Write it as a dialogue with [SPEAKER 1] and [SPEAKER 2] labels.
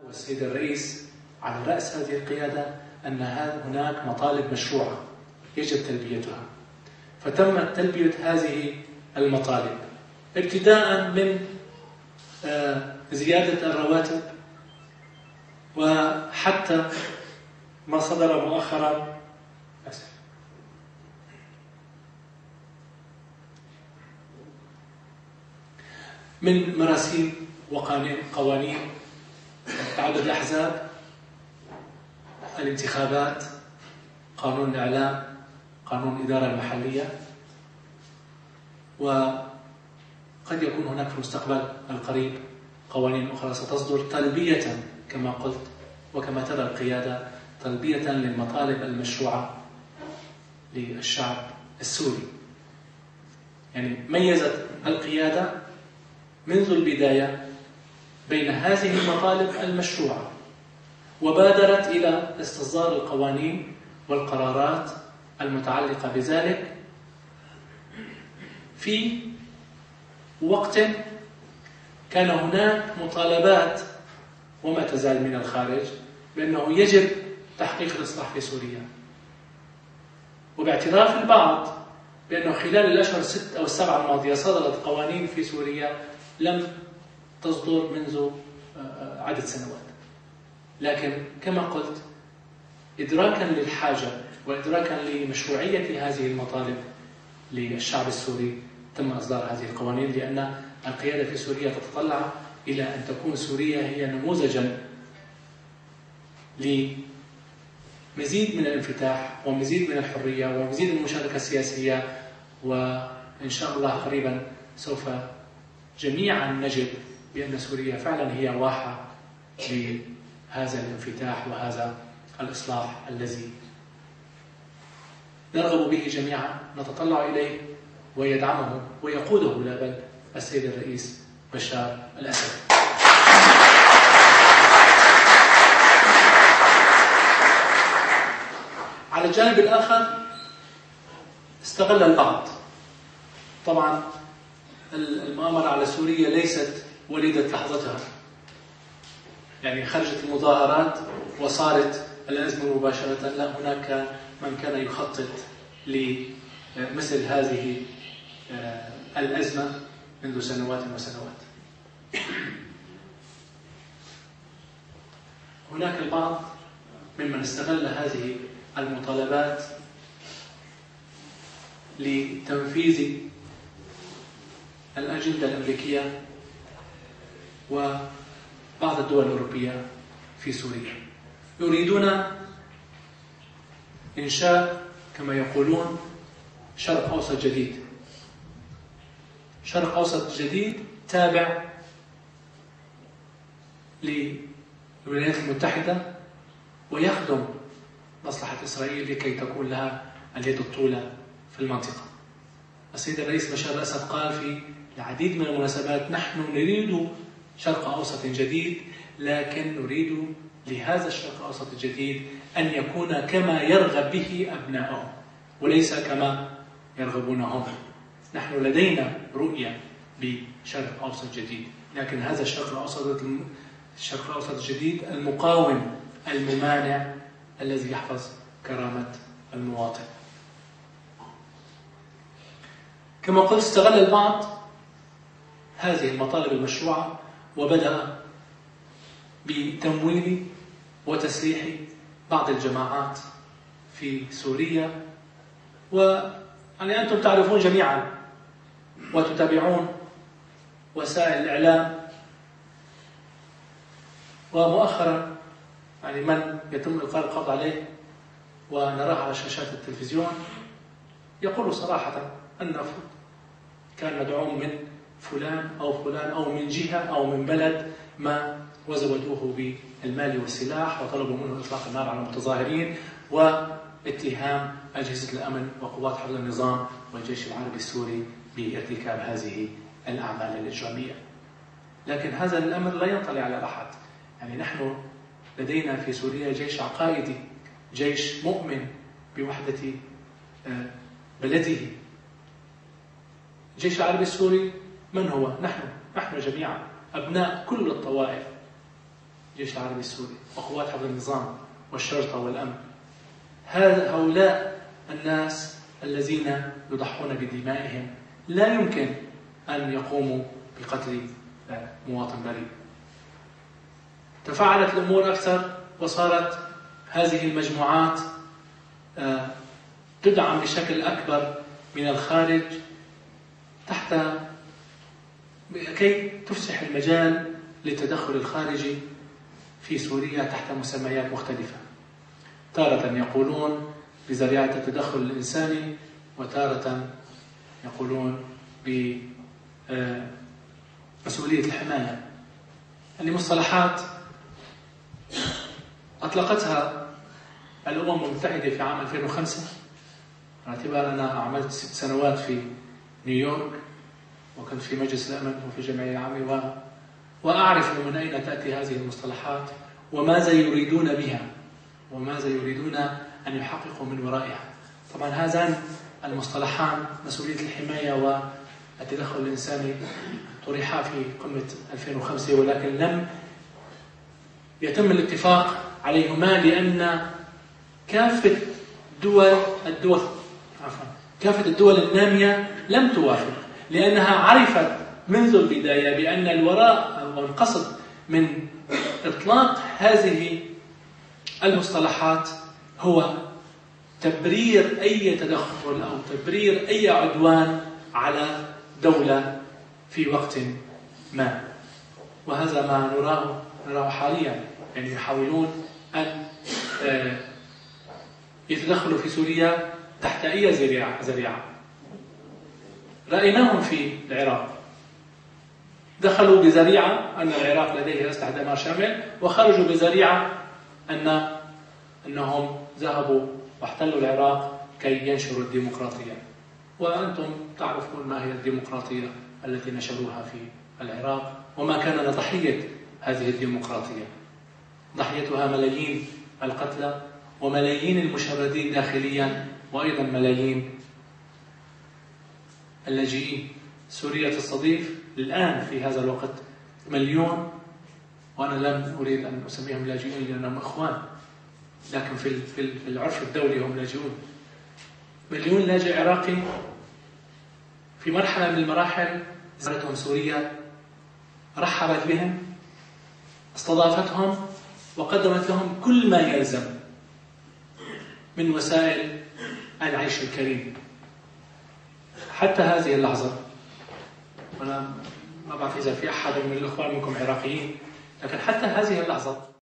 [SPEAKER 1] والسيد الرئيس على رأس هذه القيادة أن هناك مطالب مشروعة يجب تلبيتها، فتمت تلبية هذه المطالب ابتداء من زيادة الرواتب وحتى ما صدر مؤخرا من مراسيم وقوانين تعدد الأحزاب، الانتخابات، قانون الإعلام، قانون الإدارة المحلية، وقد يكون هناك في المستقبل القريب قوانين أخرى ستصدر تلبية كما قلت وكما ترى القيادة، تلبية للمطالب المشروعة للشعب السوري. يعني ميزت القيادة منذ البداية بين هذه المطالب المشروعة، وبادرت إلى استصدار القوانين والقرارات المتعلقة بذلك في وقت كان هناك مطالبات وما تزال من الخارج بأنه يجب تحقيق الإصلاح في سوريا، وباعتراف البعض بأنه خلال الأشهر 6 أو 7 الماضية صدرت قوانين في سوريا لم تصدر منذ عدة سنوات. لكن كما قلت إدراكا للحاجة وإدراكا لمشروعية هذه المطالب للشعب السوري تم إصدار هذه القوانين، لأن القيادة في سوريا تتطلع إلى أن تكون سوريا هي نموذجا لمزيد من الانفتاح ومزيد من الحرية ومزيد من المشاركة السياسية، وإن شاء الله قريبا سوف جميعا نجد بأن سوريا فعلا هي واحة لهذا الانفتاح وهذا الإصلاح الذي نرغب به جميعا، نتطلع إليه ويدعمه ويقوده لا بل السيد الرئيس بشار الأسد. على الجانب الآخر استغل البعض، طبعا المؤامرة على سوريا ليست وليدة لحظتها، يعني خرجت المظاهرات وصارت الأزمة مباشرة، لا، هناك من كان يخطط لمثل هذه الأزمة منذ سنوات وسنوات. هناك البعض ممن استغل هذه المطالبات لتنفيذ الأجندة الأمريكية وبعض الدول الأوروبية في سوريا، يريدون إنشاء كما يقولون شرق أوسط جديد، شرق أوسط جديد تابع للولايات المتحدة ويخدم مصلحة إسرائيل لكي تكون لها اليد الطولى في المنطقة. السيد الرئيس بشار الأسد قال في العديد من المناسبات: نحن نريد شرق أوسط جديد، لكن نريد لهذا الشرق الأوسط الجديد أن يكون كما يرغب به أبناؤهم وليس كما يرغبون هم. نحن لدينا رؤية بشرق أوسط جديد، لكن هذا الشرق الأوسط الجديد المقاوم الممانع الذي يحفظ كرامة المواطن. كما قلت استغل البعض هذه المطالب المشروعة وبدأ بتمويل وتسليح بعض الجماعات في سوريا، يعني أنتم تعرفون جميعا وتتابعون وسائل الإعلام، ومؤخرا يعني من يتم إلقاء القبض عليه ونراه على شاشات التلفزيون يقول صراحة أن كان مدعوم من فلان أو فلان أو من جهة أو من بلد ما، وزودوه بالمال والسلاح وطلبوا منه إطلاق النار على المتظاهرين واتهام أجهزة الأمن وقوات حفظ النظام والجيش العربي السوري بارتكاب هذه الأعمال الإجرامية. لكن هذا الأمر لا ينطلي على أحد، يعني نحن لدينا في سوريا جيش عقائدي، جيش مؤمن بوحدة بلده. الجيش العربي السوري من هو؟ نحن جميعا أبناء كل الطوائف، الجيش العربي السوري وقوات حفظ النظام والشرطة والأمن. هؤلاء الناس الذين يضحون بدمائهم لا يمكن أن يقوموا بقتل مواطن بريء. تفاعلت الأمور أكثر وصارت هذه المجموعات تدعم بشكل أكبر من الخارج تحت كي تفسح المجال للتدخل الخارجي في سوريا تحت مسميات مختلفة. تارة يقولون بذريعة التدخل الإنساني، وتارة يقولون بمسؤولية الحماية. يعني مصطلحات أطلقتها الأمم المتحدة في عام 2005، على اعتبار أنا عملت 6 سنوات في نيويورك وكنت في مجلس الأمن وفي جمعية عامة، وأعرف من أين تأتي هذه المصطلحات وماذا يريدون بها وماذا يريدون أن يحققوا من ورائها. طبعا هذان المصطلحان مسؤولية الحماية والتدخل الإنساني طرحا في قمة 2005، ولكن لم يتم الاتفاق عليهما لأن كافة الدول النامية لم توافق، لأنها عرفت منذ البداية بأن الوراء والقصد من إطلاق هذه المصطلحات هو تبرير أي تدخل أو تبرير أي عدوان على دولة في وقت ما. وهذا ما نراه حاليا، يعني يحاولون أن يتدخلوا في سوريا تحت أي ذريعة. رأيناهم في العراق، دخلوا بذريعة أن العراق لديه أسلحة دمار شامل، وخرجوا بذريعة أنهم ذهبوا واحتلوا العراق كي ينشروا الديمقراطية. وأنتم تعرفون ما هي الديمقراطية التي نشروها في العراق وما كان ضحية هذه الديمقراطية. ضحيتها ملايين القتلى وملايين المشردين داخليا، وأيضا ملايين اللاجئين. سوريا تستضيف الآن في هذا الوقت 1,000,000، وأنا لم أريد أن أسميهم لاجئين لأنهم إخوان، لكن في العرف الدولي هم لاجئون. 1,000,000 لاجئ عراقي في مرحلة من المراحل زارتهم سوريا، رحبت بهم، استضافتهم، وقدمت لهم كل ما يلزم من وسائل العيش الكريم. حتى هذه اللحظة، وأنا ما بعرف إذا في أحد من الإخوان منكم عراقيين، لكن حتى هذه اللحظة